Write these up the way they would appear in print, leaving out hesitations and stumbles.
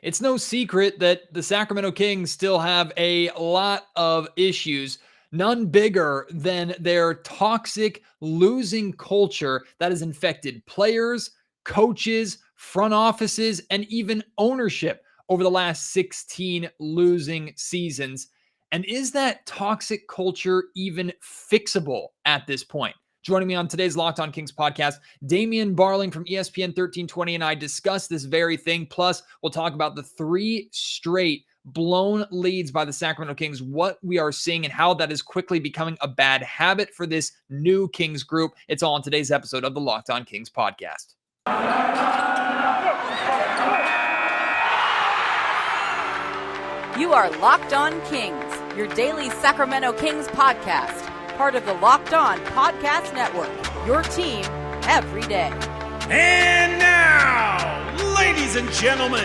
It's no secret that the Sacramento Kings still have a lot of issues, none bigger than their toxic losing culture that has infected players, coaches, front offices, and even ownership over the last 16 losing seasons. And is that toxic culture even fixable at this point? Joining me on today's Locked On Kings podcast, Damien Barling from ESPN 1320 and I discuss this very thing. Plus, we'll talk about the 3 straight blown leads by the Sacramento Kings, what we are seeing and how that is quickly becoming a bad habit for this new Kings group. It's all in today's episode of the Locked On Kings podcast. You are Locked On Kings, your daily Sacramento Kings podcast, part of the Locked On Podcast Network, your team every day. And now, ladies and gentlemen,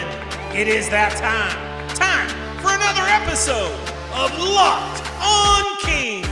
it is that time for another episode of Locked On Kings.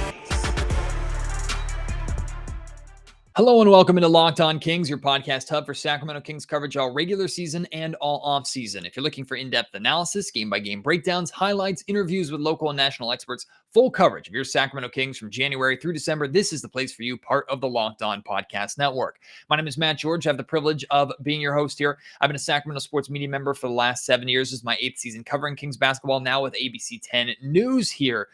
Hello and welcome into Locked On Kings, your podcast hub for Sacramento Kings coverage all regular season and all off season. If you're looking for in-depth analysis, game-by-game breakdowns, highlights, interviews with local and national experts, full coverage of your Sacramento Kings from January through December, this is the place for you, part of the Locked On Podcast Network. My name is Matt George. I have the privilege of being your host here. I've been a Sacramento sports media member for the last 7 years. This is my 8th season covering Kings basketball, now with ABC 10 News here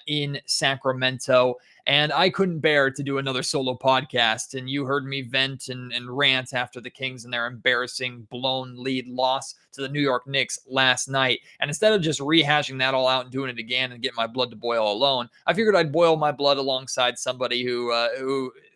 in Sacramento. And I couldn't bear to do another solo podcast. And you heard me vent and rant after the Kings and their embarrassing blown lead loss to the New York Knicks last night. And instead of just rehashing that all out and doing it again and getting my blood to boil alone, I figured I'd boil my blood alongside somebody who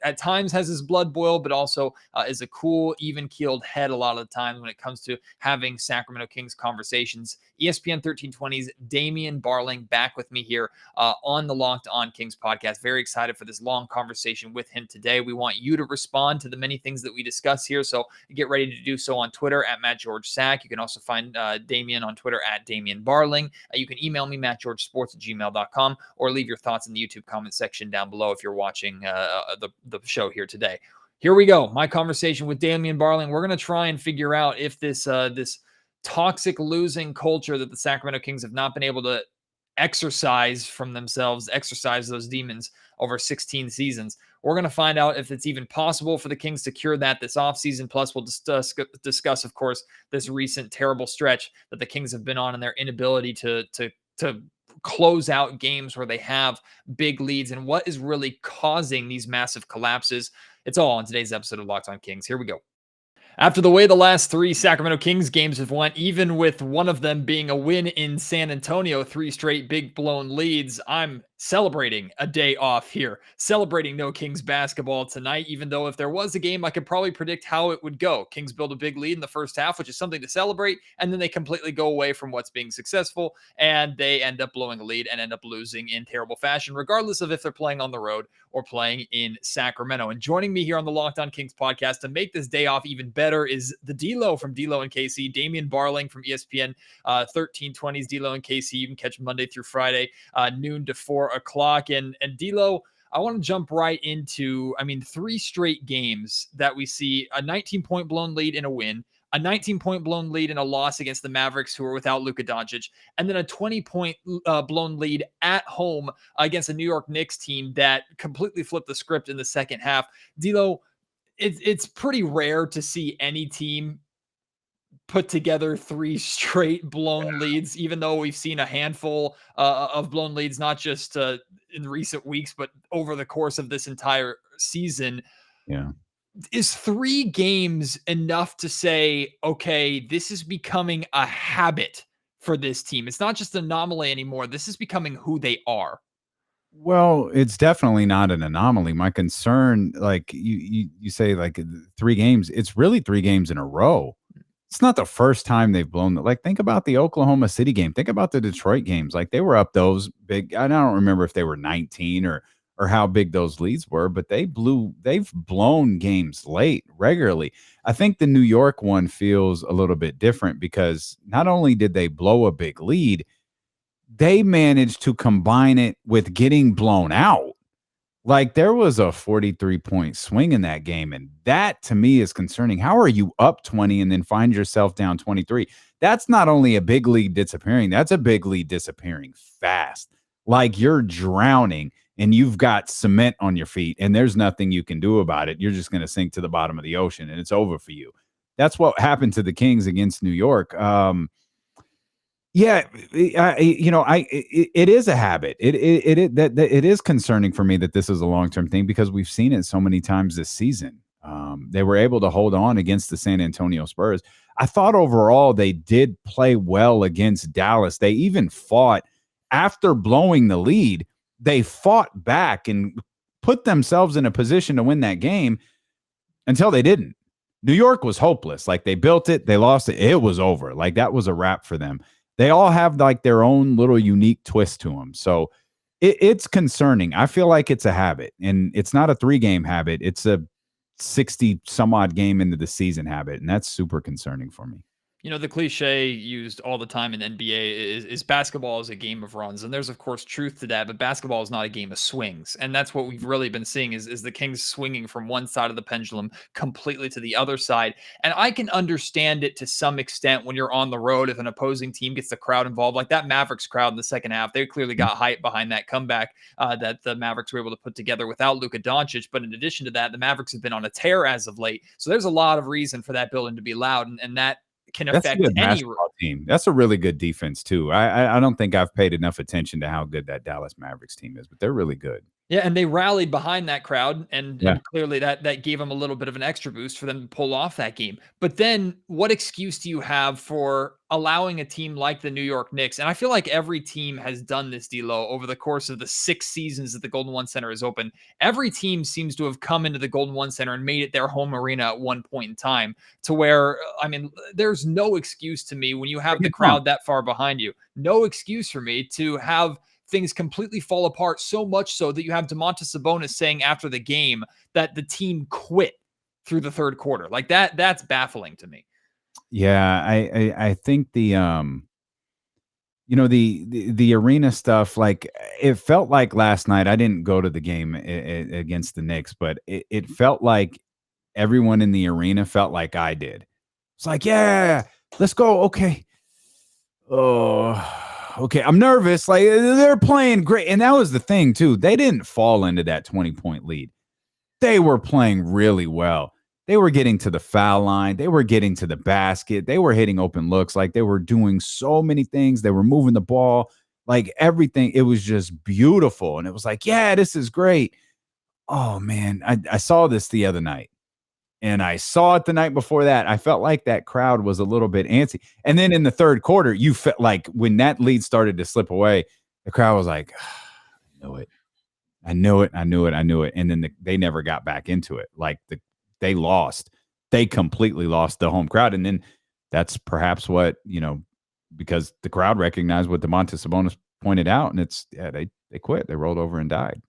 at times has his blood boil, but also is a cool, even-keeled head a lot of the times when it comes to having Sacramento Kings conversations. ESPN 1320's Damien Barling back with me here on the Locked On Kings podcast. Very excited for this long conversation with him today. We want you to respond to the many things that we discuss here, so get ready to do so on Twitter at MattGeorgeSac. You can also find Damien on Twitter at Damien Barling. You can email me, mattgeorgesports@gmail.com, or leave your thoughts in the YouTube comment section down below if you're watching the show here today. Here we go. My conversation with Damien Barling. We're going to try and figure out if this toxic losing culture that the Sacramento Kings have not been able to exercise those demons over 16 seasons. We're going to find out if it's even possible for the Kings to cure that this offseason. Plus, we'll discuss, of course, this recent terrible stretch that the Kings have been on and their inability to close out games where they have big leads and what is really causing these massive collapses. It's all on today's episode of Locked On Kings. Here we go. After the way the last 3 Sacramento Kings games have went, even with one of them being a win in San Antonio, 3 straight big blown leads, I'm celebrating a day off here, celebrating no Kings basketball tonight, even though if there was a game, I could probably predict how it would go. Kings build a big lead in the first half, which is something to celebrate, and then they completely go away from what's being successful, and they end up blowing a lead and end up losing in terrible fashion, regardless of if they're playing on the road or playing in Sacramento. And joining me here on the Locked On Kings podcast to make this day off even better is the D-Lo from D-Lo and KC, Damien Barling from ESPN 1320's D-Lo and KC. You can catch Monday through Friday, noon to 4 o'clock. And D-Lo, I want to jump right into, 3 straight games that we see a 19-point blown lead in a win, a 19-point blown lead in a loss against the Mavericks, who are without Luka Doncic, and then a 20-point blown lead at home against a New York Knicks team that completely flipped the script in the second half. D-Lo, it's pretty rare to see any team put together 3 straight blown leads, even though we've seen a handful of blown leads, not just in recent weeks, but over the course of this entire season. Yeah. Is 3 games enough to say, okay, this is becoming a habit for this team? It's not just an anomaly anymore. This is becoming who they are. Well, it's definitely not an anomaly. My concern, like you say, like 3 games, it's really 3 games in a row. It's not the first time they've blown the, like, think about the Oklahoma City game. Think about the Detroit games. Like, they were up those big. I don't remember if they were 19 or how big those leads were, but they've blown games late regularly. I think the New York one feels a little bit different because not only did they blow a big lead, they managed to combine it with getting blown out, Like, there was a 43-point swing in that game, and that, to me, is concerning. How are you up 20 and then find yourself down 23? That's not only a big lead disappearing, that's a big lead disappearing fast. Like, you're drowning, and you've got cement on your feet, and there's nothing you can do about it. You're just gonna sink to the bottom of the ocean, and it's over for you. That's what happened to the Kings against New York. Yeah, it is a habit. It is concerning for me that this is a long-term thing because we've seen it so many times this season. They were able to hold on against the San Antonio Spurs. I thought overall they did play well against Dallas. They even fought after blowing the lead. They fought back and put themselves in a position to win that game until they didn't. New York was hopeless. Like, they built it, they lost it. It was over. Like, that was a wrap for them. They all have like their own little unique twist to them. So it's concerning. I feel like it's a habit, and it's not a 3-game habit. It's a 60 some odd game into the season habit. And that's super concerning for me. You know, the cliche used all the time in NBA is basketball is a game of runs. And there's, of course, truth to that. But basketball is not a game of swings. And that's what we've really been seeing is the Kings swinging from one side of the pendulum completely to the other side. And I can understand it to some extent when you're on the road. If an opposing team gets the crowd involved, like that Mavericks crowd in the second half, they clearly got hype behind that comeback that the Mavericks were able to put together without Luka Doncic. But in addition to that, the Mavericks have been on a tear as of late. So there's a lot of reason for that building to be loud. And that can That's a affect good any basketball team. That's a really good defense too. I don't think I've paid enough attention to how good that Dallas Mavericks team is, but they're really good. Yeah, and they rallied behind that crowd, and Yeah. clearly that gave them a little bit of an extra boost for them to pull off that game. But then what excuse do you have for allowing a team like the New York Knicks? And I feel like every team has done this, D'Lo, over the course of the 6 seasons that the Golden One Center is open. Every team seems to have come into the Golden One Center and made it their home arena at one point in time, to where, I mean, there's no excuse to me when you have the crowd that far behind you. No excuse for me to have things completely fall apart, so much so that you have Domantas Sabonis saying after the game that the team quit through the third quarter. Like that's baffling to me. Yeah, I think the the arena stuff, like, it felt like last night. I didn't go to the game against the Knicks, but it felt like everyone in the arena felt like I did. It's like, yeah, let's go. Okay. Oh, okay. I'm nervous. Like, they're playing great. And that was the thing too. They didn't fall into that 20-point lead. They were playing really well. They were getting to the foul line. They were getting to the basket. They were hitting open looks. Like, they were doing so many things. They were moving the ball, like everything. It was just beautiful. And it was like, yeah, this is great. Oh man. I saw this the other night. And I saw it the night before that. I felt like that crowd was a little bit antsy. And then in the third quarter, you felt like when that lead started to slip away, the crowd was like, I knew it. I knew it. I knew it. I knew it. And then they never got back into it. Like, they lost. They completely lost the home crowd. And then that's perhaps what, because the crowd recognized what Domantas Sabonis pointed out. And they quit. They rolled over and died.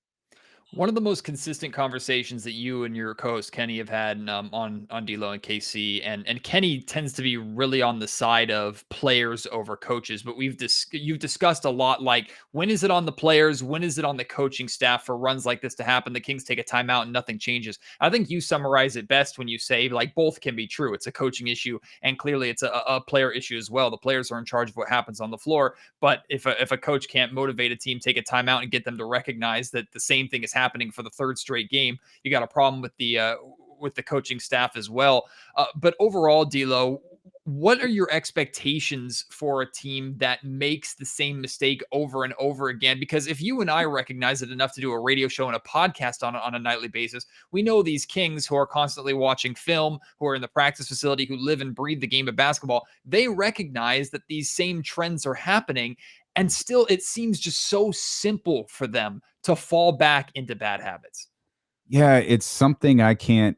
One of the most consistent conversations that you and your co-host Kenny have had on D'Lo and KC, and Kenny tends to be really on the side of players over coaches. But you've discussed a lot, like, when is it on the players, when is it on the coaching staff for runs like this to happen? The Kings take a timeout and nothing changes. I think you summarize it best when you say, like, both can be true. It's a coaching issue, and clearly it's a player issue as well. The players are in charge of what happens on the floor. But if a coach can't motivate a team, take a timeout, and get them to recognize that the same thing is happening for the third straight game, you got a problem with the coaching staff as well. But overall, D'Lo, what are your expectations for a team that makes the same mistake over and over again? Because if you and I recognize it enough to do a radio show and a podcast on a nightly basis, we know these Kings who are constantly watching film, who are in the practice facility, who live and breathe the game of basketball, they recognize that these same trends are happening. And still, it seems just so simple for them to fall back into bad habits. Yeah, it's something I can't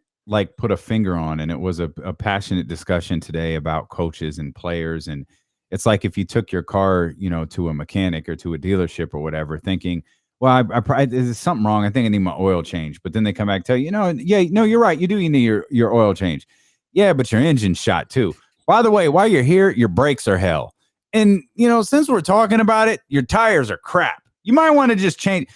put a finger on. And it was a passionate discussion today about coaches and players. And it's like if you took your car, to a mechanic or to a dealership or whatever, thinking, well, there's something wrong. I think I need my oil change. But then they come back and tell you, yeah, no, you're right. You do need your oil change. Yeah, but your engine's shot too. By the way, while you're here, your brakes are hell. And, since we're talking about it, your tires are crap. You might want to just change.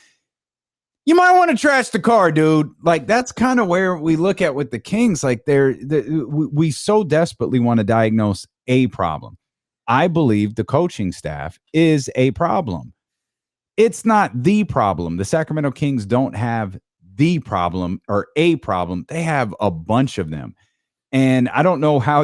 you might want to trash the car, dude. Like, that's kind of where we look at with the Kings. Like, we so desperately want to diagnose a problem. I believe the coaching staff is a problem. It's not the problem. The Sacramento Kings don't have the problem or a problem. They have a bunch of them. And I don't know how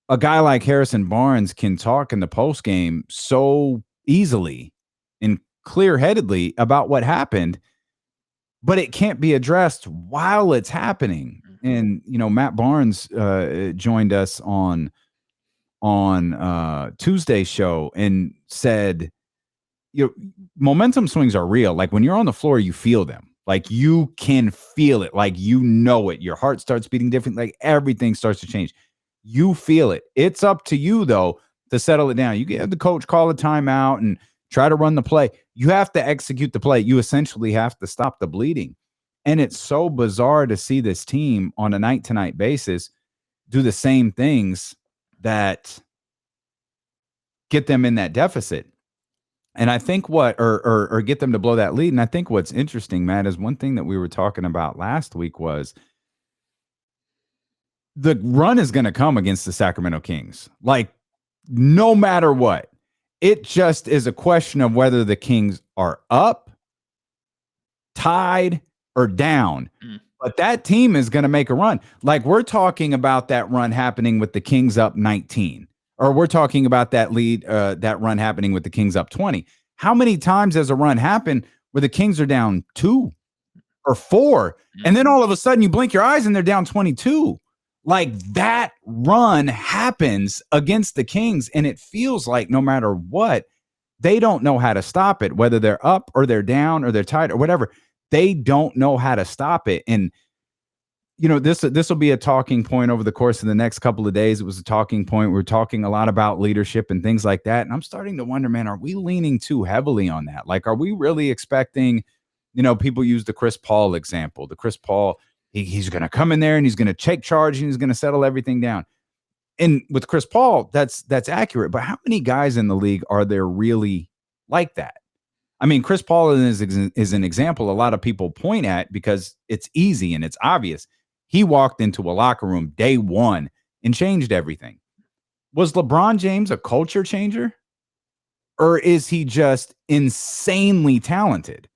a guy like Harrison Barnes can talk in the post game so easily and clear-headedly about what happened, but it can't be addressed while it's happening. And Matt Barnes joined us on Tuesday's show and said, momentum swings are real. Like, when you're on the floor, you feel them. Like, you can feel it. Like, it. Your heart starts beating different. Like, everything starts to change. You feel it. It's up to you, though, to settle it down. You can have the coach call a timeout and try to run the play. You have to execute the play. You essentially have to stop the bleeding. And it's so bizarre to see this team on a night-to-night basis do the same things that get them in that deficit. And I think or get them to blow that lead. And I think what's interesting, Matt, is one thing that we were talking about last week was the run is going to come against the Sacramento Kings. Like, no matter what. It just is a question of whether the Kings are up, tied, or down. But that team is going to make a run. Like, we're talking about that run happening with the Kings up 19. Or we're talking about that run happening with the Kings up 20. How many times has a run happened where the Kings are down 2 or 4, and then all of a sudden you blink your eyes and they're down 22? Like, that run happens against the Kings, and it feels like no matter what, they don't know how to stop it, whether they're up or they're down or they're tied or whatever. They don't know how to stop it. And this will be a talking point over the course of the next couple of days. It was a talking point. We're talking a lot about leadership and things like that. And I'm starting to wonder, man, are we leaning too heavily on that? Like, are we really expecting, people use the Chris Paul example. The Chris Paul, he's going to come in there and he's going to take charge and he's going to settle everything down. And with Chris Paul, that's accurate. But how many guys in the league are there really like that? I mean, Chris Paul is an example a lot of people point at because it's easy and it's obvious. He walked into a locker room day one and changed everything. Was LeBron James a culture changer? Or is he just insanely talented?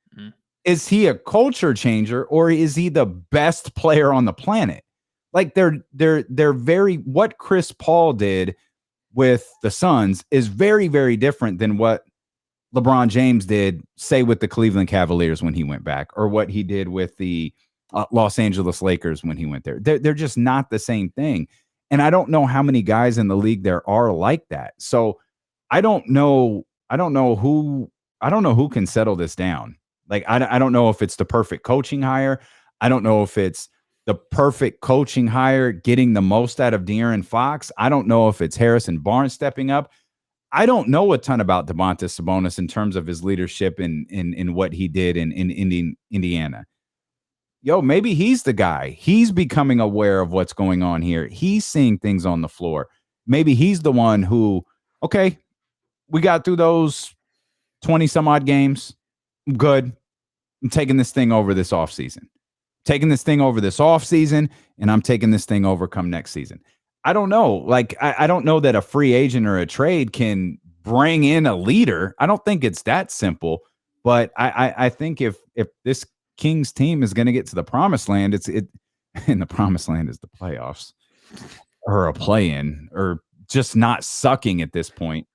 Is he a culture changer, or is he the best player on the planet? Like, they're very, what Chris Paul did with the Suns is very, very different than what LeBron James did, say, with the Cleveland Cavaliers when he went back, or what he did with the Los Angeles Lakers when he went there. They're just not the same thing. And I don't know how many guys in the league there are like that. So I don't know who can settle this down. Like, I don't know if it's the perfect coaching hire. I don't know if it's the perfect coaching hire getting the most out of De'Aaron Fox. I don't know if it's Harrison Barnes stepping up. I don't know a ton about Domantas Sabonis in terms of his leadership in what he did in Indiana. Maybe he's the guy. He's becoming aware of what's going on here. He's seeing things on the floor. Maybe he's the one who, okay, we got through those 20 some odd games. I'm good. I'm taking this thing over this offseason. And I'm taking this thing over come next season. I don't know. Like, I don't know that a free agent or a trade can bring in a leader. I don't think it's that simple. But I think if this Kings team is going to get to the promised land, and the promised land is the playoffs or a play-in or just not sucking at this point.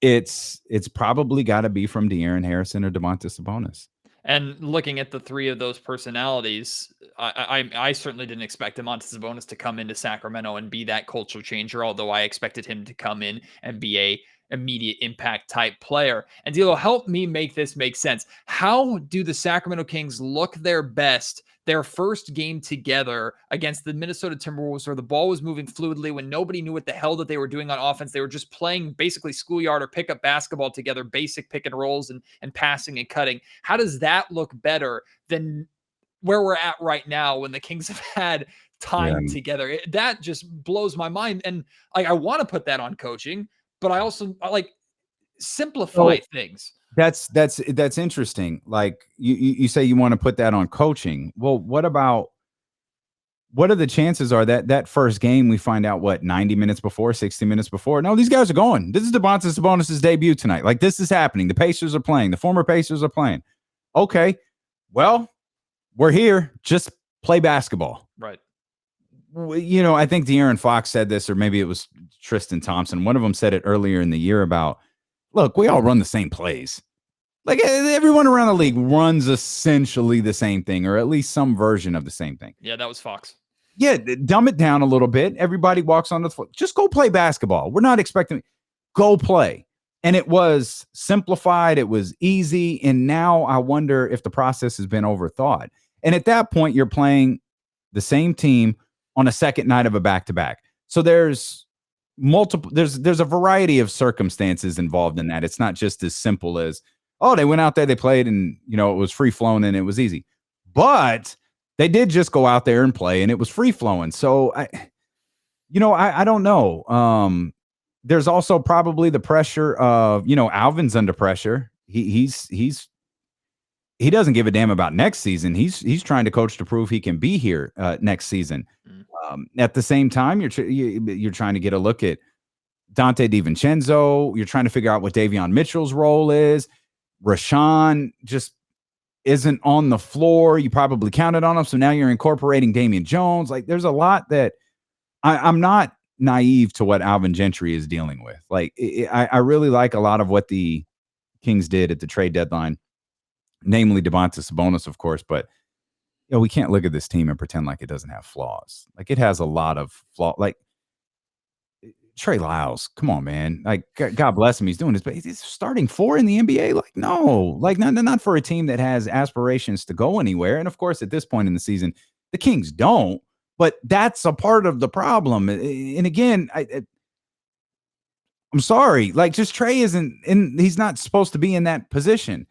It's probably got to be from De'Aaron Harrison or Domantas Sabonis. And looking at the three of those personalities, I certainly didn't expect Domantas Sabonis to come into Sacramento and be that culture changer, although I expected him to come in and be a immediate impact type player. And D'Lo, help me make this make sense. How do the Sacramento Kings look their best their first game together against the Minnesota Timberwolves, where the ball was moving fluidly when nobody knew what the hell that they were doing on offense? They were just playing basically schoolyard or pickup basketball together, basic pick and rolls and passing and cutting. How does that look better than where we're at right now when the Kings have had time together? That just blows my mind. And I want to put that on coaching, but I also like simplify things. that's interesting. Like you say you want to put that on coaching. Well, what are the chances are that first game we find out 90 minutes before, 60 minutes before? No, these guys are going. This is Domantas Sabonis' debut tonight. Like, this is happening. The Pacers are playing. The former Pacers are playing. Okay, well, we're here. Just play basketball. Right. I think De'Aaron Fox said this, or maybe it was Tristan Thompson. One of them said it earlier in the year about, look, we all run the same plays. Like, everyone around the league runs essentially the same thing, or at least some version of the same thing. Yeah, that was Fox. Yeah, dumb it down a little bit. Everybody walks on the floor. Just go play basketball. We're not expecting go play. And it was simplified. It was easy. And now I wonder if the process has been overthought. And at that point, you're playing the same team on a second night of a back-to-back. So there's a variety of circumstances involved in that. It's not just as simple as, oh, they went out there, they played, and it was free flowing and it was easy. But they did just go out there and play, and it was free flowing. So I don't know. There's also probably the pressure of, Alvin's under pressure. He doesn't give a damn about next season. He's trying to coach to prove he can be here next season. At the same time, you're trying to get a look at Dante DiVincenzo. You're trying to figure out what Davion Mitchell's role is. Rashawn just isn't on the floor. You probably counted on him. So now you're incorporating Damian Jones. Like, there's a lot that I'm not naive to what Alvin Gentry is dealing with. Like, I really like a lot of what the Kings did at the trade deadline, namely Domantas Sabonis, of course, but we can't look at this team and pretend like it doesn't have flaws. Like, it has a lot of flaws. Like, Trey Lyles, come on, man. Like, God bless him, he's doing this, but he's starting 4 in the NBA. Like, no, like not for a team that has aspirations to go anywhere. And of course, at this point in the season, the Kings don't. But that's a part of the problem. And again, I'm sorry, like, just Trey isn't in. He's not supposed to be in that position.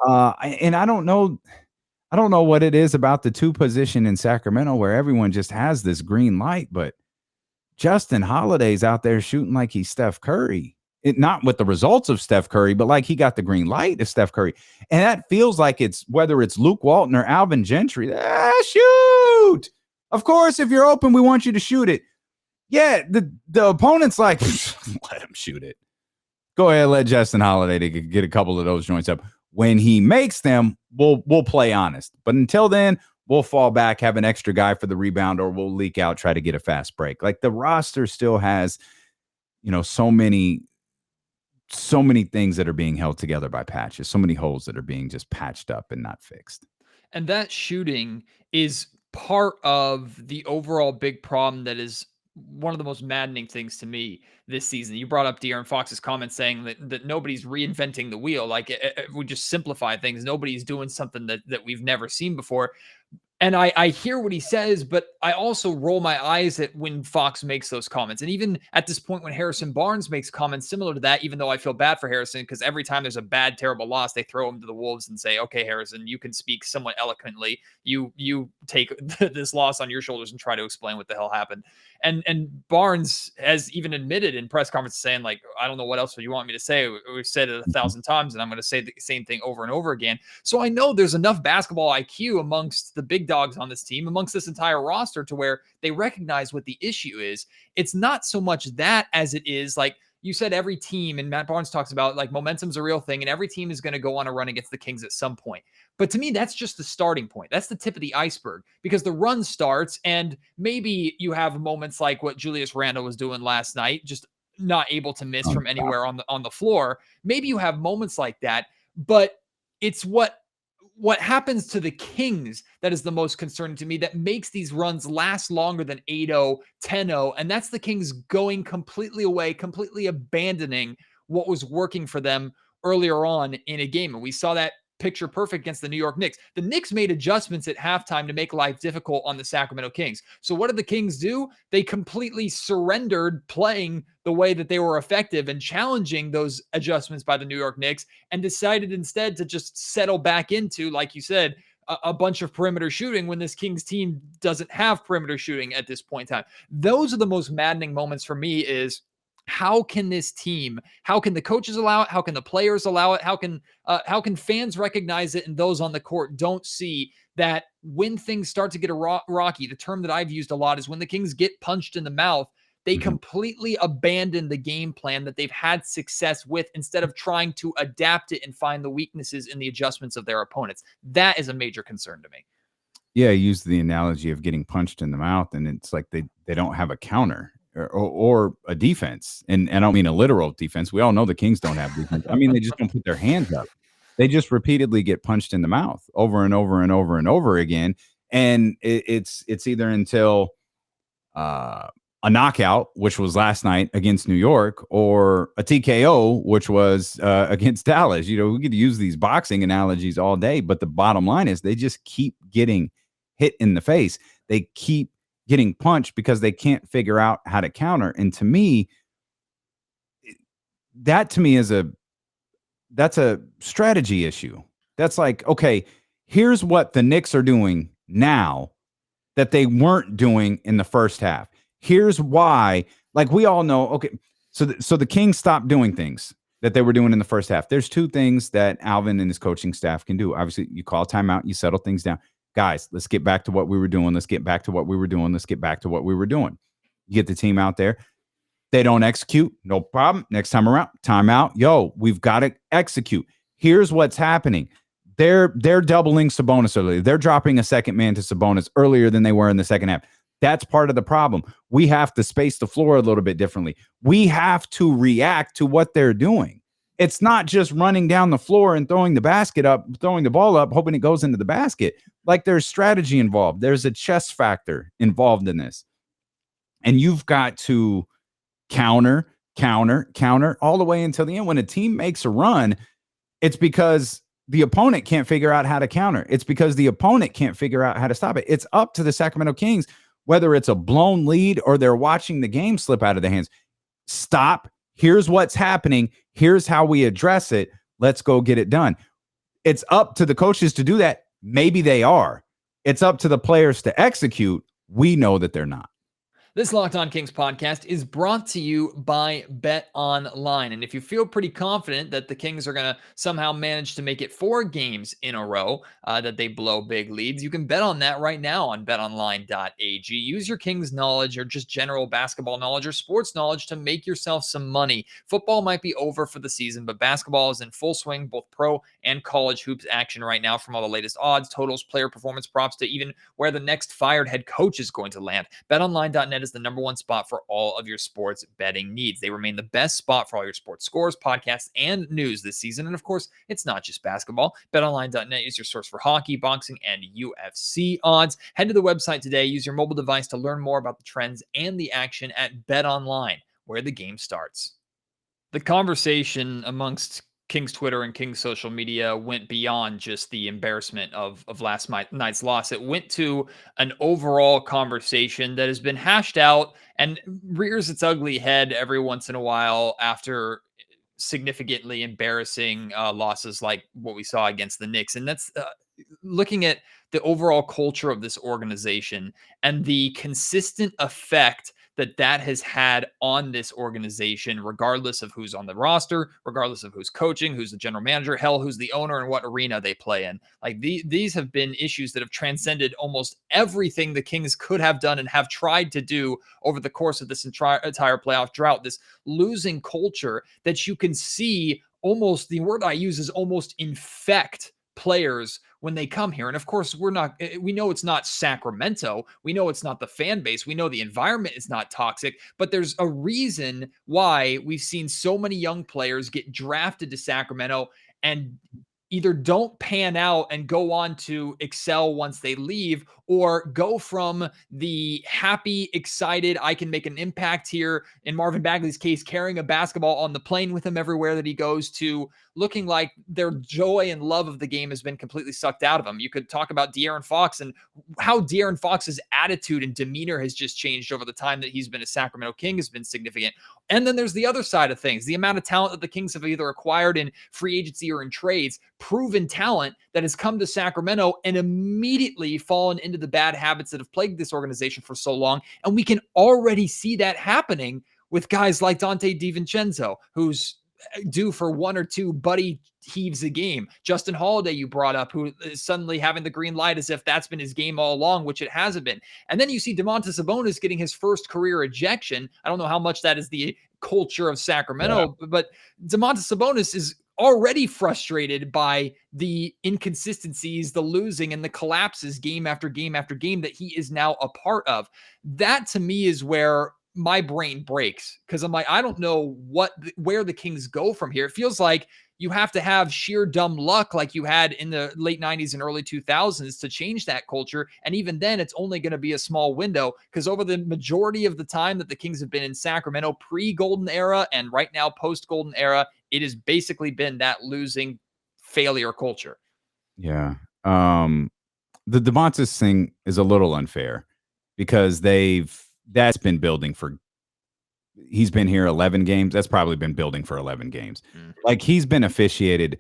And I don't know what it is about the 2 position in Sacramento where everyone just has this green light, but Justin Holiday's out there shooting like he's Steph Curry. Not with the results of Steph Curry, but like he got the green light of Steph Curry. And that feels like it's whether it's Luke Walton or Alvin Gentry. Shoot! Of course, if you're open, we want you to shoot it. Yeah, the opponent's like, let him shoot it. Go ahead, let Justin Holiday to get a couple of those joints up. When he makes them, we'll play honest. But until then, we'll fall back, have an extra guy for the rebound, or we'll leak out, try to get a fast break. Like, the roster still has, so many things that are being held together by patches, so many holes that are being just patched up and not fixed. And that shooting is part of the overall big problem that is one of the most maddening things to me this season. You brought up De'Aaron Fox's comment saying that nobody's reinventing the wheel. Like, we just simplify things. Nobody's doing something that we've never seen before. And I hear what he says, but I also roll my eyes at when Fox makes those comments. And even at this point, when Harrison Barnes makes comments similar to that, even though I feel bad for Harrison, because every time there's a bad, terrible loss, they throw him to the Wolves and say, okay, Harrison, you can speak somewhat eloquently. You take this loss on your shoulders and try to explain what the hell happened. And Barnes has even admitted in press conferences saying, like, I don't know what else you want me to say. We've said it 1,000 times, and I'm going to say the same thing over and over again. So I know there's enough basketball IQ amongst the big dogs on this team, amongst this entire roster, to where they recognize what the issue is. It's not so much that as it is, like you said, every team, and Matt Barnes talks about, like, momentum's a real thing, and every team is going to go on a run against the Kings at some point. But to me, that's just the starting point. That's the tip of the iceberg, because the run starts, and maybe you have moments like what Julius Randle was doing last night, just not able to miss from anywhere on the floor. Maybe you have moments like that, but it's what happens to the Kings that is the most concerning to me, that makes these runs last longer than 8-0, 10-0, and that's the Kings going completely away, completely abandoning what was working for them earlier on in a game. And we saw that picture perfect against the New York Knicks. The Knicks made adjustments at halftime to make life difficult on the Sacramento Kings. So what did the Kings do? They completely surrendered playing the way that they were effective and challenging those adjustments by the New York Knicks, and decided instead to just settle back into, like you said, a bunch of perimeter shooting when this Kings team doesn't have perimeter shooting at this point in time. Those are the most maddening moments for me, is how can this team, how can the coaches allow it? How can the players allow it? How can fans recognize it and those on the court don't see that when things start to get rocky? The term that I've used a lot is when the Kings get punched in the mouth, they completely abandon the game plan that they've had success with instead of trying to adapt it and find the weaknesses in the adjustments of their opponents. That is a major concern to me. Yeah, I used the analogy of getting punched in the mouth, and it's like they don't have a counter or a defense. And I don't mean a literal defense. We all know the Kings don't have defense. I mean, they just don't put their hands up. They just repeatedly get punched in the mouth over and over and over and over again. And it's either until a knockout, which was last night against New York, or a TKO, which was against Dallas. You know, we could use these boxing analogies all day, but the bottom line is they just keep getting hit in the face. They keep getting punched because they can't figure out how to counter. And to me, that's a strategy issue. That's like, okay, here's what the Knicks are doing now that they weren't doing in the first half. Here's why. Like, we all know, okay, so the Kings stopped doing things that they were doing in the first half. There's two things that Alvin and his coaching staff can do. Obviously, you call timeout, you settle things down. Guys, let's get back to what we were doing. Let's get back to what we were doing. Let's get back to what we were doing. You get the team out there. They don't execute. No problem. Next time around, timeout. Yo, we've got to execute. Here's what's happening. They're doubling Sabonis earlier. They're dropping a second man to Sabonis earlier than they were in the second half. That's part of the problem. We have to space the floor a little bit differently. We have to react to what they're doing. It's not just running down the floor and throwing the ball up, hoping it goes into the basket. Like, there's strategy involved. There's a chess factor involved in this. And you've got to counter all the way until the end. When a team makes a run, it's because the opponent can't figure out how to counter. It's because the opponent can't figure out how to stop it. It's up to the Sacramento Kings, whether it's a blown lead or they're watching the game slip out of their hands. Stop. Here's what's happening. Here's how we address it. Let's go get it done. It's up to the coaches to do that. Maybe they are. It's up to the players to execute. We know that they're not. This Locked On Kings podcast is brought to you by Bet Online. And if you feel pretty confident that the Kings are going to somehow manage to make it 4 games in a row that they blow big leads, you can bet on that right now on betonline.ag. Use your Kings knowledge or just general basketball knowledge or sports knowledge to make yourself some money. Football might be over for the season, but basketball is in full swing, both pro and college hoops action right now. From all the latest odds, totals, player performance props to even where the next fired head coach is going to land. BetOnline.net is the number one spot for all of your sports betting needs. They remain the best spot for all your sports scores, podcasts, and news this season. And of course, it's not just basketball. BetOnline.net is your source for hockey, boxing, and UFC odds. Head to the website today. Use your mobile device to learn more about the trends and the action at BetOnline, where the game starts. The conversation amongst Kings Twitter and Kings social media went beyond just the embarrassment of last night's loss. It went to an overall conversation that has been hashed out and rears its ugly head every once in a while after significantly embarrassing losses like what we saw against the Knicks. And that's looking at the overall culture of this organization and the consistent effect that has had on this organization, regardless of who's on the roster, regardless of who's coaching, who's the general manager, hell, who's the owner and what arena they play in. Like these have been issues that have transcended almost everything the Kings could have done and have tried to do over the course of this entire playoff drought. This losing culture that you can see almost, the word I use is almost infect players when they come here. And of course, we know it's not Sacramento. We know it's not the fan base. We know the environment is not toxic, but there's a reason why we've seen so many young players get drafted to Sacramento and either don't pan out and go on to excel once they leave, or go from the happy, excited, I can make an impact here, in Marvin Bagley's case, carrying a basketball on the plane with him everywhere that he goes, to looking like their joy and love of the game has been completely sucked out of them. You could talk about De'Aaron Fox and how De'Aaron Fox's attitude and demeanor has just changed over the time that he's been a Sacramento King has been significant. And then there's the other side of things, the amount of talent that the Kings have either acquired in free agency or in trades, proven talent that has come to Sacramento and immediately fallen into the bad habits that have plagued this organization for so long. And we can already see that happening with guys like Dante DiVincenzo, who's due for 1 or 2 buddy heaves a game. Justin Holiday, you brought up, who is suddenly having the green light as if that's been his game all along, which it hasn't been. And then you see Domantas Sabonis getting his first career ejection. I don't know how much that is the culture of Sacramento, but Domantas Sabonis is already frustrated by the inconsistencies, the losing, and the collapses game after game after game that he is now a part of. That to me is where my brain breaks, because I'm like, I don't know where the Kings go from here. It feels like you have to have sheer dumb luck like you had in the late 90s and early 2000s to change that culture. And even then, it's only going to be a small window, because over the majority of the time that the Kings have been in Sacramento, pre-Golden Era and right now post-Golden Era, it has basically been that losing failure culture. Yeah. The Domantas thing is a little unfair, because that's been building for, he's been here 11 games. That's probably been building for 11 games. Like, he's been officiated,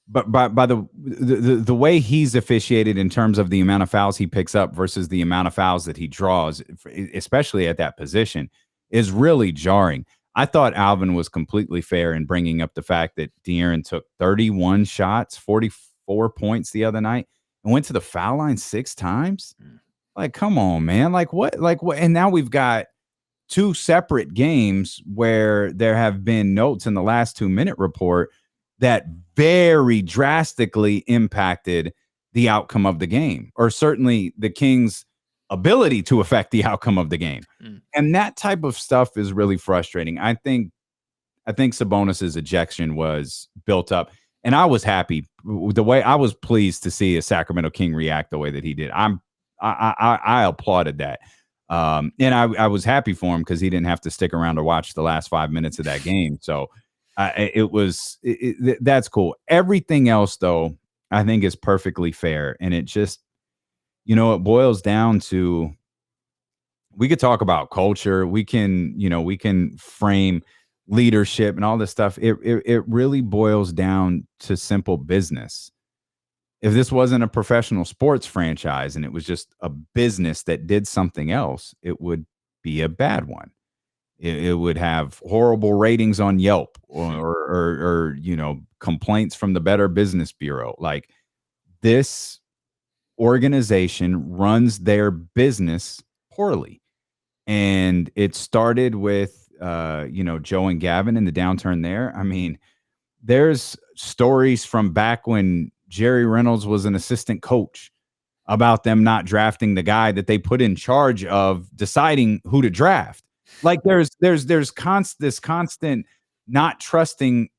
but by the way he's officiated in terms of the amount of fouls he picks up versus the amount of fouls that he draws, especially at that position, is really jarring. I thought Alvin was completely fair in bringing up the fact that De'Aaron took 31 shots, 44 points the other night, and went to the foul line 6 times. Like, come on, man. Like what? And now we've got 2 separate games where there have been notes in the last 2-minute report that very drastically impacted the outcome of the game, or certainly the Kings' ability to affect the outcome of the game. And that type of stuff is really frustrating. I think Sabonis's ejection was built up, and I was happy the way I was pleased to see a Sacramento King react the way that he did. I applauded that. And I was happy for him, because he didn't have to stick around to watch the last 5 minutes of that game. So that's cool. Everything else, though, I think is perfectly fair. And it just, it boils down to, we could talk about culture. We can frame leadership and all this stuff. It really boils down to simple business. If this wasn't a professional sports franchise and it was just a business that did something else, it would be a bad one. It would have horrible ratings on Yelp or complaints from the Better Business Bureau. Like, this organization runs their business poorly. And it started with, Joe and Gavin and the downturn there. I mean, there's stories from back when Jerry Reynolds was an assistant coach about them not drafting the guy that they put in charge of deciding who to draft. Like, there's this constant not trusting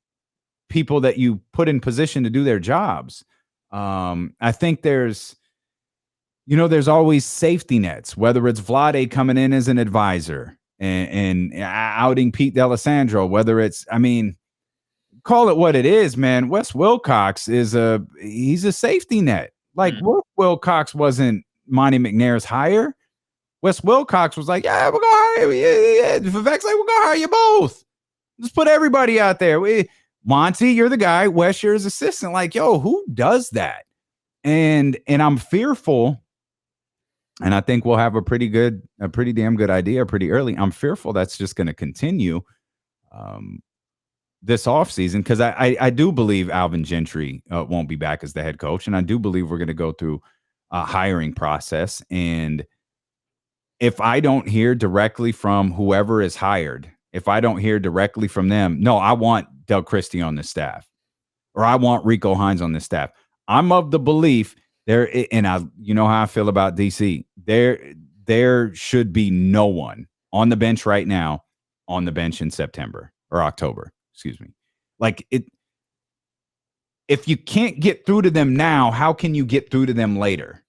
people that you put in position to do their jobs. I think there's always safety nets, whether it's Vlade coming in as an advisor and outing Pete D'Alessandro, whether it's, call it what it is, man. Wes Wilcox he's a safety net. Like, Wes Wilcox wasn't Monty McNair's hire. Wes Wilcox was like, yeah, we're going to hire you. Yeah. Vivek's like, we're going to hire you both. Just put everybody out there. Monty, you're the guy. Wes, you're his assistant. Like, yo, who does that? And I'm fearful, and I think we'll have a pretty damn good idea pretty early. I'm fearful that's just going to continue this offseason, because I do believe Alvin Gentry won't be back as the head coach, and I do believe we're going to go through a hiring process. And if I don't hear directly from whoever is hired, if I don't hear directly from them, no, I want Del Christie on the staff, or I want Rico Hines on the staff. I'm of the belief there, and you know how I feel about DC. There should be no one on the bench right now on the bench in September or October. Excuse me. Like, if you can't get through to them now, how can you get through to them later?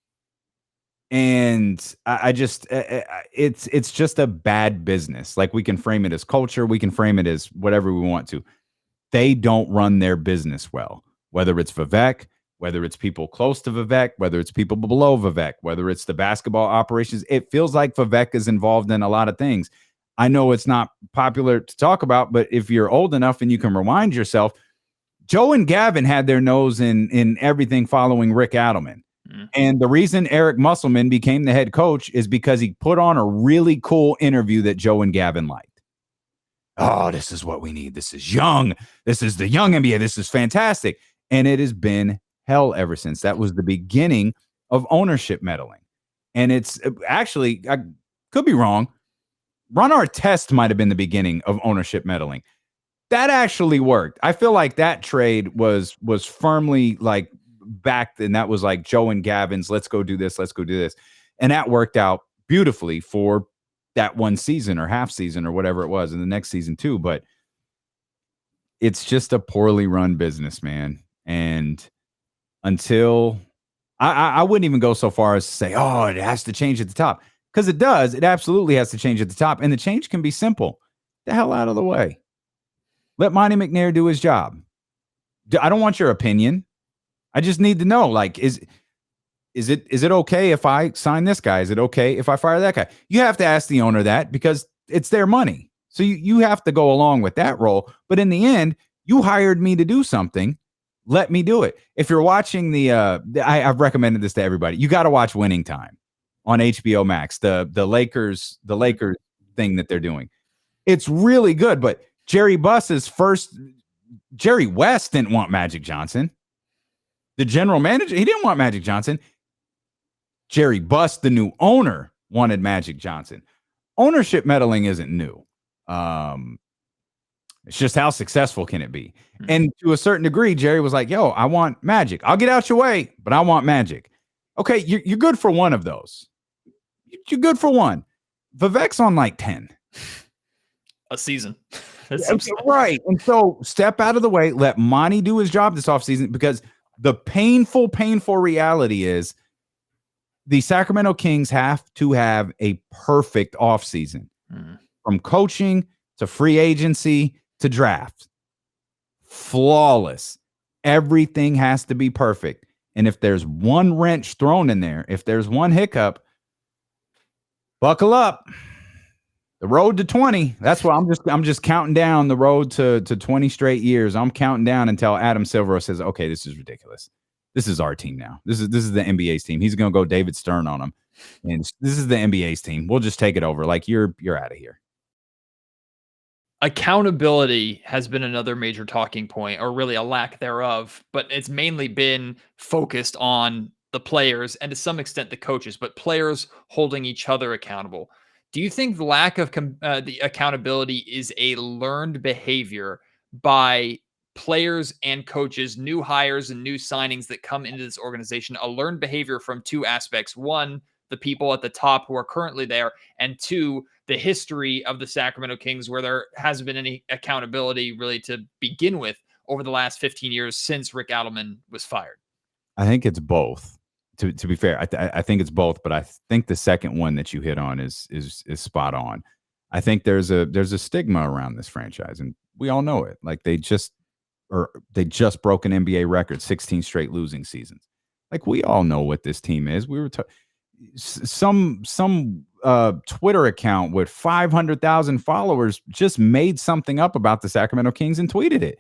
And it's just a bad business. Like, we can frame it as culture. We can frame it as whatever we want to. They don't run their business well, whether it's Vivek, whether it's people close to Vivek, whether it's people below Vivek, whether it's the basketball operations. It feels like Vivek is involved in a lot of things. I know it's not popular to talk about, but if you're old enough and you can rewind yourself, Joe and Gavin had their nose in everything following Rick Adelman. And the reason Eric Musselman became the head coach is because he put on a really cool interview that Joe and Gavin liked. oh, this is what we need. This is young. This is the young NBA. This is fantastic. And it has been hell ever since. That was the beginning of ownership meddling. And it's actually, I could be wrong. Ron Artest might have been the beginning of ownership meddling. That actually worked. I feel like that trade was firmly like backed, and that was like Joe and Gavin's, let's go do this, let's go do this. And that worked out beautifully for that one season or half season or whatever it was, and the next season too. But it's just a poorly run business, man. And until I wouldn't even go so far as to say, oh, it has to change at the top. Because it does. It absolutely has to change at the top. And the change can be simple. The hell out of the way. Let Monty McNair do his job. I don't want your opinion. I just need to know, like, is it okay if I sign this guy? Is it okay if I fire that guy? You have to ask the owner that because it's their money. So you have to go along with that role. But in the end, you hired me to do something. Let me do it. If you're watching I've recommended this to everybody. You got to watch Winning Time on HBO Max, the Lakers thing that they're doing. It's really good, but Jerry West didn't want Magic Johnson. The general manager, he didn't want Magic Johnson. Jerry Buss, the new owner, wanted Magic Johnson. Ownership meddling isn't new. It's just how successful can it be? And to a certain degree, Jerry was like, yo, I want Magic. I'll get out your way, but I want Magic. Okay, you're good for one of those. You're good for one. Vivek's on like 10. A season. Right. And so step out of the way, let Monty do his job this offseason, because the painful reality is the Sacramento Kings have to have a perfect offseason from coaching to free agency to draft. Flawless. Everything has to be perfect. And if there's one wrench thrown in there, if there's one hiccup, buckle up. The road to 20. That's what I'm just counting down the road to 20 straight years. I'm counting down until Adam Silver says, okay, this is ridiculous. This is our team now. This is the NBA's team. He's going to go David Stern on him. And this is the NBA's team. We'll just take it over. Like, you're out of here. Accountability has been another major talking point, or really a lack thereof, but it's mainly been focused on the players and to some extent the coaches, but players holding each other accountable. Do you think the lack of the accountability is a learned behavior by players and coaches, new hires and new signings that come into this organization, a learned behavior from two aspects? One, the people at the top who are currently there, and two, the history of the Sacramento Kings, where there hasn't been any accountability really to begin with over the last 15 years since Rick Adelman was fired? I think it's both. To be fair, I think it's both, but I think the second one that you hit on is spot on. I think there's a stigma around this franchise, and we all know it. Like, they just broke an NBA record, 16 straight losing seasons. Like, we all know what this team is. We were some Twitter account with 500,000 followers just made something up about the Sacramento Kings and tweeted it.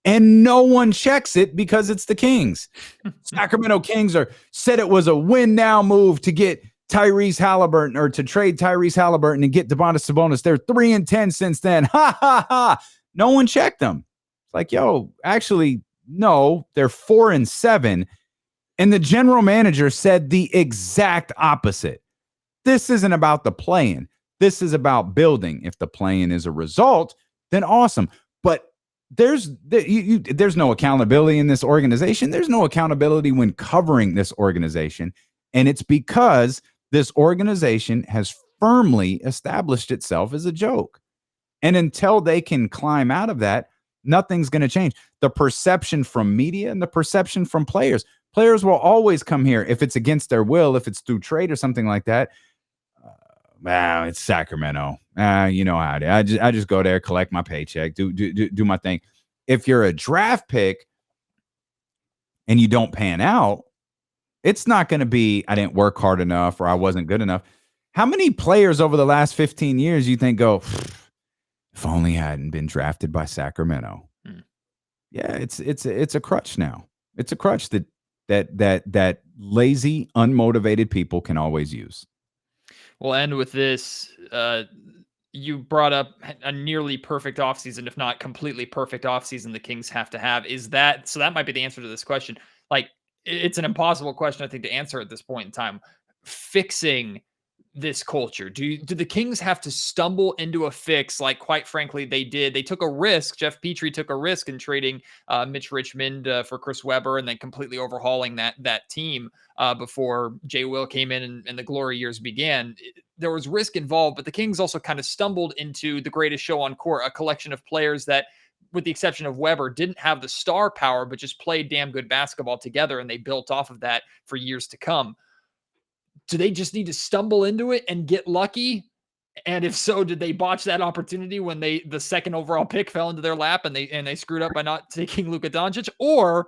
And no one checks it because it's the Kings. Sacramento Kings said it was a win now move to get Tyrese Halliburton, or to trade Tyrese Halliburton and get Domantas Sabonis. They're 3-10 since then. Ha ha ha. No one checked them. It's like, yo, actually, no, they're 4-7. And the general manager said the exact opposite. This isn't about the play-in. This is about building. If the play-in is a result, then awesome. But there's no accountability in this organization. There's no accountability when covering this organization. And it's because this organization has firmly established itself as a joke. And until they can climb out of that, nothing's going to change. The perception from media and the perception from players. Players will always come here if it's against their will, if it's through trade or something like that. It's Sacramento. You know how I just go there, collect my paycheck, do my thing. If you're a draft pick and you don't pan out, it's not going to be, I didn't work hard enough or I wasn't good enough. How many players over the last 15 years you think go, if only I hadn't been drafted by Sacramento? Yeah, it's a crutch now. It's a crutch that lazy, unmotivated people can always use. We'll end with this. you brought up a nearly perfect offseason, if not completely perfect offseason the Kings have to have. Is that so? That might be the answer to this question. Like, it's an impossible question, I think, to answer at this point in time. Fixing this culture. Do the Kings have to stumble into a fix like, quite frankly, they did? They took a risk. Jeff Petrie took a risk in trading Mitch Richmond for Chris Webber and then completely overhauling that team before Jay Will came in and the glory years began. There was risk involved, but the Kings also kind of stumbled into the greatest show on court, a collection of players that, with the exception of Weber, didn't have the star power, but just played damn good basketball together, and they built off of that for years to come. Do they just need to stumble into it and get lucky? And if so, did they botch that opportunity when the second overall pick fell into their lap and they screwed up by not taking Luka Doncic? Or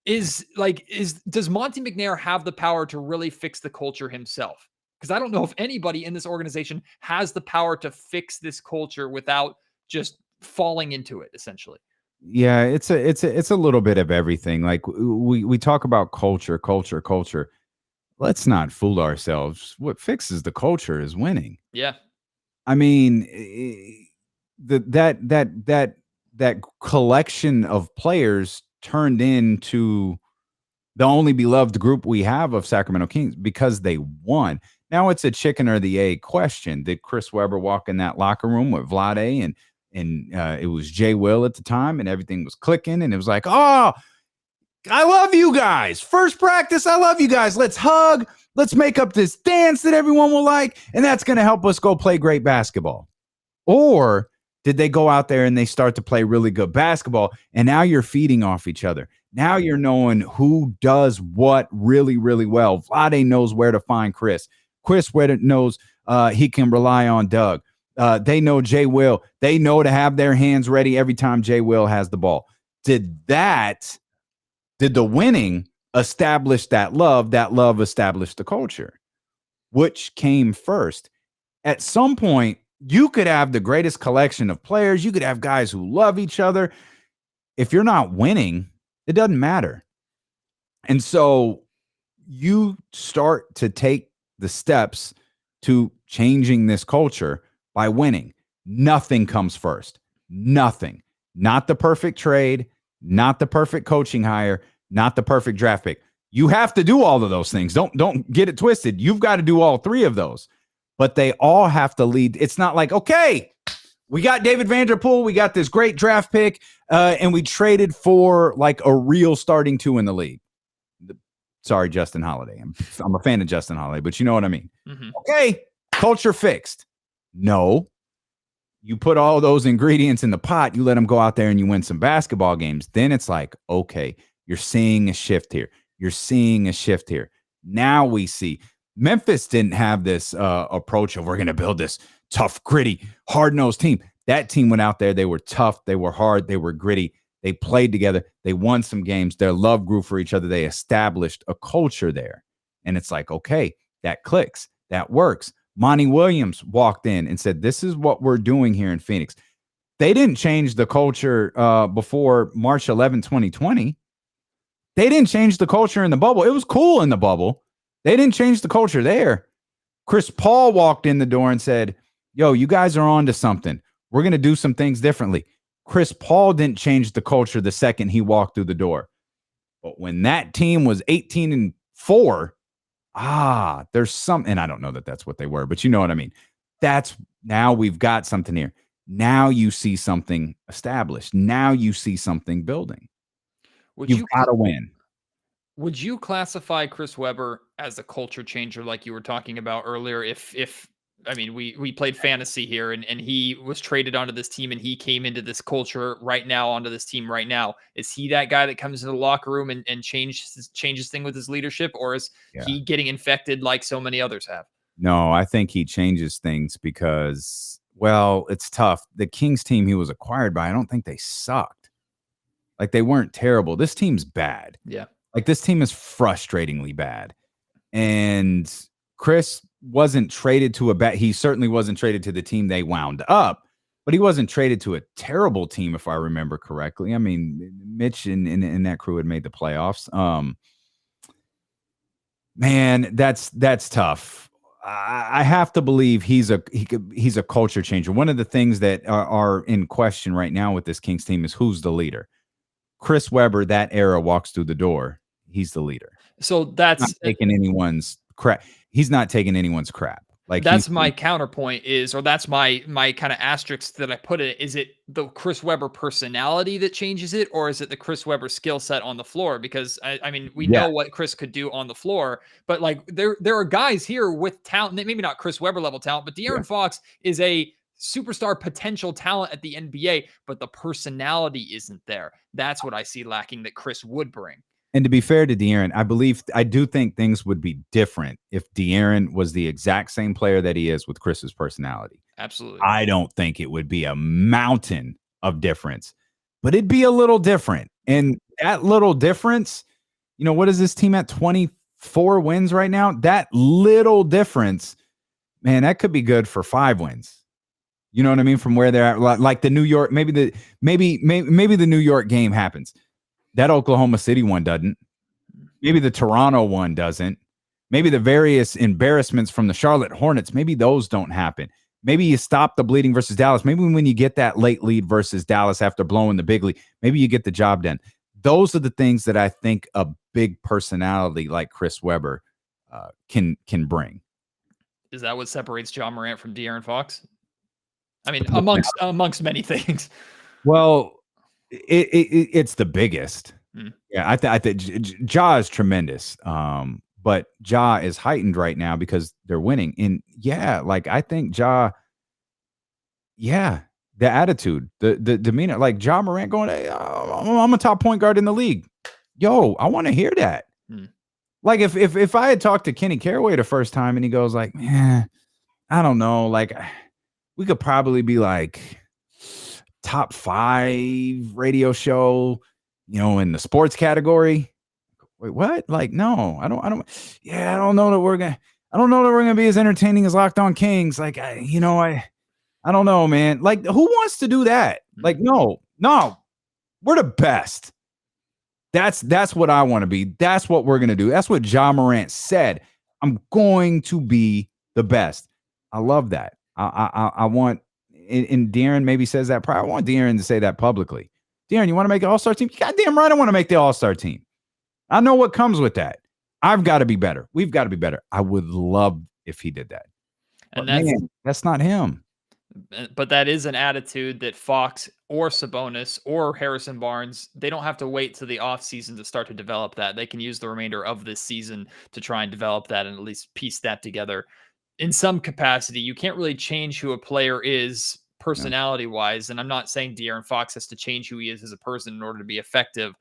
does Monty McNair have the power to really fix the culture himself? Because I don't know if anybody in this organization has the power to fix this culture without just falling into it, essentially. Yeah, it's a little bit of everything. Like we talk about culture. Let's not fool ourselves. What fixes the culture is winning. Yeah. I mean, that collection of players turned into the only beloved group we have of Sacramento Kings because they won. Now it's a chicken or the egg question. Did Chris Webber walk in that locker room with Vlade and it was Jay Will at the time and everything was clicking and it was like, oh, I love you guys. First practice, I love you guys. Let's hug. Let's make up this dance that everyone will like, and that's going to help us go play great basketball. Or did they go out there and they start to play really good basketball, and now you're feeding off each other. Now you're knowing who does what really, really well. Vlade knows where to find Chris. Chris knows he can rely on Doug. They know Jay Will. They know to have their hands ready every time Jay Will has the ball. Did the winning establish that love? That love established the culture. Which came first? At some point, you could have the greatest collection of players. You could have guys who love each other. If you're not winning, it doesn't matter. And so you start to take the steps to changing this culture by winning. Nothing comes first. Nothing. Not the perfect trade, not the perfect coaching hire, not the perfect draft pick. You have to do all of those things. Don't get it twisted. You've got to do all three of those. But they all have to lead. It's not like, okay, we got David Vanderpool, we got this great draft pick, and we traded for like a real starting two in the league. Sorry, Justin Holiday. I'm a fan of Justin Holiday, but you know what I mean. Mm-hmm. Okay, culture fixed. No. You put all those ingredients in the pot, you let them go out there and you win some basketball games. Then it's like, okay, you're seeing a shift here. You're seeing a shift here. Now we see Memphis didn't have this approach of we're going to build this tough, gritty, hard-nosed team. That team went out there. They were tough. They were hard. They were gritty. They played together. They won some games. Their love grew for each other. They established a culture there. And it's like, okay, that clicks. That works. Monty Williams walked in and said, this is what we're doing here in Phoenix. They didn't change the culture before March 11, 2020. They didn't change the culture in the bubble. It was cool in the bubble. They didn't change the culture there. Chris Paul walked in the door and said, yo, you guys are on to something. We're going to do some things differently. Chris Paul didn't change the culture the second he walked through the door. But when that team was 18-4, there's something, and I don't know that that's what they were, but you know what I mean. That's now we've got something here. Now you see something established. Now you see something building. You've got to win. Would you classify Chris Webber as a culture changer like you were talking about earlier? If I mean, we played fantasy here and he was traded onto this team and he came into this culture right now, onto this team right now. Is he that guy that comes into the locker room and changes things with his leadership, or is he getting infected like so many others have? No, I think he changes things because, well, it's tough. The Kings team he was acquired by, I don't think they sucked. Like, they weren't terrible. This team's bad. Yeah. Like, this team is frustratingly bad. And Chris wasn't traded to he certainly wasn't traded to the team they wound up, but he wasn't traded to a terrible team, if I remember correctly. I mean, Mitch and that crew had made the playoffs. Man, that's tough. I have to believe he's a culture changer. One of the things that are in question right now with this Kings team is who's the leader. Chris Webber, that era, walks through the door. He's the leader. So Not taking anyone's crap. He's not taking anyone's crap. Like that's my counterpoint or that's my kind of asterisk that I put it. Is it the Chris Webber personality that changes it, or is it the Chris Webber skill set on the floor? Because I mean, we know what Chris could do on the floor, but like there are guys here with talent, maybe not Chris Webber level talent, but De'Aaron Fox is a superstar potential talent at the NBA, but the personality isn't there. That's what I see lacking that Chris would bring. And to be fair to De'Aaron, I do think things would be different if De'Aaron was the exact same player that he is with Chris's personality. Absolutely. I don't think it would be a mountain of difference, but it'd be a little different. And that little difference, what is this team at 24 wins right now? That little difference, man, that could be good for 5 wins. You know what I mean? From where they're at, like the New York, maybe the New York game happens. That Oklahoma City one doesn't. Maybe the Toronto one doesn't. Maybe the various embarrassments from the Charlotte Hornets, maybe those don't happen. Maybe you stop the bleeding versus Dallas. Maybe when you get that late lead versus Dallas after blowing the big lead, maybe you get the job done. Those are the things that I think a big personality like Chris Webber can bring. Is that what separates Ja Morant from De'Aaron Fox? I mean, amongst many things. Well, it's the biggest. Yeah, I think Ja is tremendous. But Ja is heightened right now because they're winning. And I think Ja, the attitude, the demeanor, like Ja Morant going, hey, I'm a top point guard in the league. Yo, I want to hear that. Like if I had talked to Kenny Caraway the first time and he goes like, man, I don't know, like we could probably be like top 5 radio show, in the sports category. Wait, what? Like, no, I don't know that we're gonna be as entertaining as Locked On Kings. Like, I don't know, man. Like, who wants to do that? Like, no, we're the best. That's what I want to be. That's what we're gonna do. That's what Ja Morant said. I'm going to be the best. I love that. I want. And De'Aaron maybe says that. I want De'Aaron to say that publicly. De'Aaron, you want to make an all-star team? Goddamn right, I want to make the all-star team. I know what comes with that. I've got to be better. We've got to be better. I would love if he did that. And that's not him. But that is an attitude that Fox or Sabonis or Harrison Barnes, they don't have to wait till the offseason to start to develop that. They can use the remainder of this season to try and develop that and at least piece that together. In some capacity, you can't really change who a player is personality-wise, and I'm not saying De'Aaron Fox has to change who he is as a person in order to be effective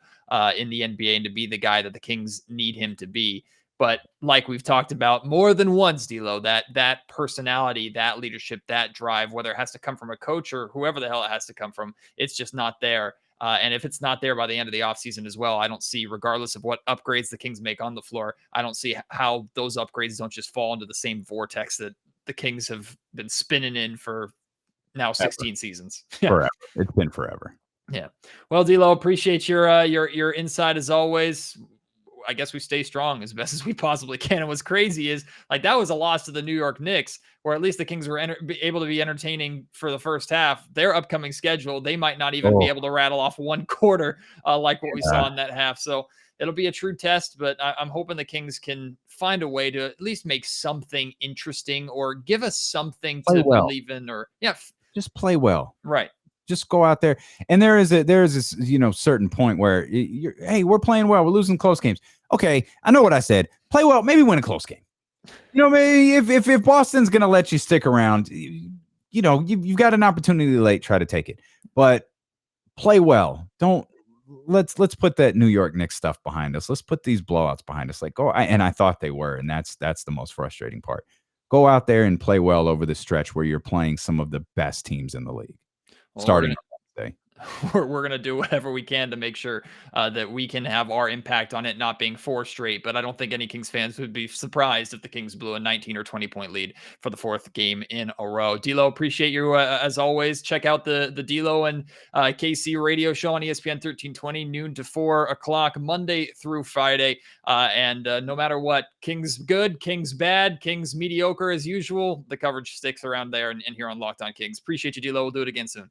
in the NBA and to be the guy that the Kings need him to be. But like we've talked about more than once, D'Lo, that personality, that leadership, that drive, whether it has to come from a coach or whoever the hell it has to come from, it's just not there. And if it's not there by the end of the offseason as well, I don't see, regardless of what upgrades the Kings make on the floor, I don't see how those upgrades don't just fall into the same vortex that the Kings have been spinning in for now 16 seasons. Forever. It's been forever. Yeah. Well, D'Lo, appreciate your insight as always. I guess we stay strong as best as we possibly can. And what's crazy is like that was a loss to the New York Knicks, where at least the Kings were able to be entertaining for the first half. Their upcoming schedule, they might not even be able to rattle off one quarter like what we saw in that half. So it'll be a true test, but I'm hoping the Kings can find a way to at least make something interesting or give us something to believe in, or just play well. Right. Just go out there. And there is this, certain point where hey, we're playing well. We're losing close games. Okay. I know what I said. Play well, maybe win a close game. Maybe if Boston's going to let you stick around, you've got an opportunity late, try to take it, but play well. Let's put that New York Knicks stuff behind us. Let's put these blowouts behind us. And I thought they were, and that's the most frustrating part. Go out there and play well over the stretch where you're playing some of the best teams in the league. Starting Wednesday. we're going to do whatever we can to make sure that we can have our impact on it not being 4 straight. But I don't think any Kings fans would be surprised if the Kings blew a 19 or 20 point lead for the 4th game in a row. D'Lo, appreciate you as always. Check out the D'Lo and KC radio show on ESPN 1320, noon to 4 o'clock, Monday through Friday. And no matter what, Kings good, Kings bad, Kings mediocre as usual, the coverage sticks around there and here on Locked On Kings. Appreciate you, D'Lo. We'll do it again soon.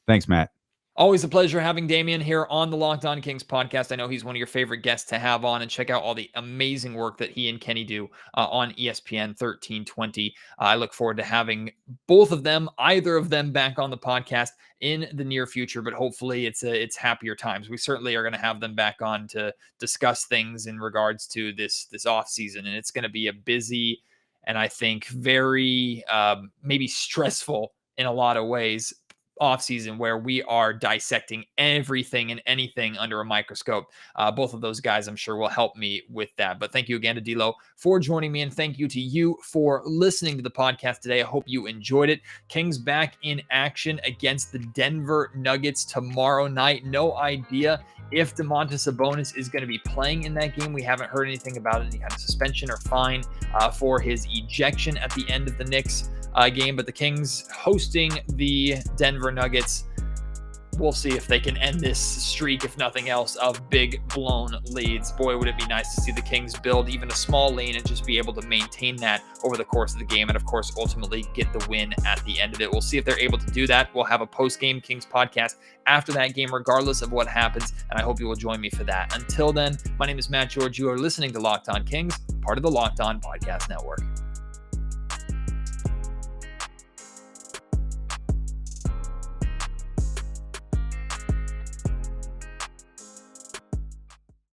Thanks, Matt. Always a pleasure having Damien here on the Locked On Kings podcast. I know he's one of your favorite guests to have on, and check out all the amazing work that he and Kenny do on ESPN 1320. I look forward to having both of them, either of them, back on the podcast in the near future, but hopefully it's happier times. We certainly are going to have them back on to discuss things in regards to this off season, and it's going to be a busy and I think very maybe stressful in a lot of ways offseason, where we are dissecting everything and anything under a microscope. Both of those guys, I'm sure, will help me with that. But thank you again to D'Lo for joining me, and thank you to you for listening to the podcast today. I hope you enjoyed it. Kings back in action against the Denver Nuggets tomorrow night. No idea if Domantas Sabonis is going to be playing in that game. We haven't heard anything about any kind of suspension or fine for his ejection at the end of the Knicks game, but the Kings hosting the Denver Nuggets. We'll see if they can end this streak, if nothing else, of big blown leads. Boy, would it be nice to see the Kings build even a small lead and just be able to maintain that over the course of the game, and of course ultimately get the win at the end of it. We'll see if they're able to do that. We'll have a post-game Kings podcast after that game, regardless of what happens, and I hope you will join me for that. Until then, my name is Matt George. You are listening to Locked On Kings, part of the Locked On Podcast Network.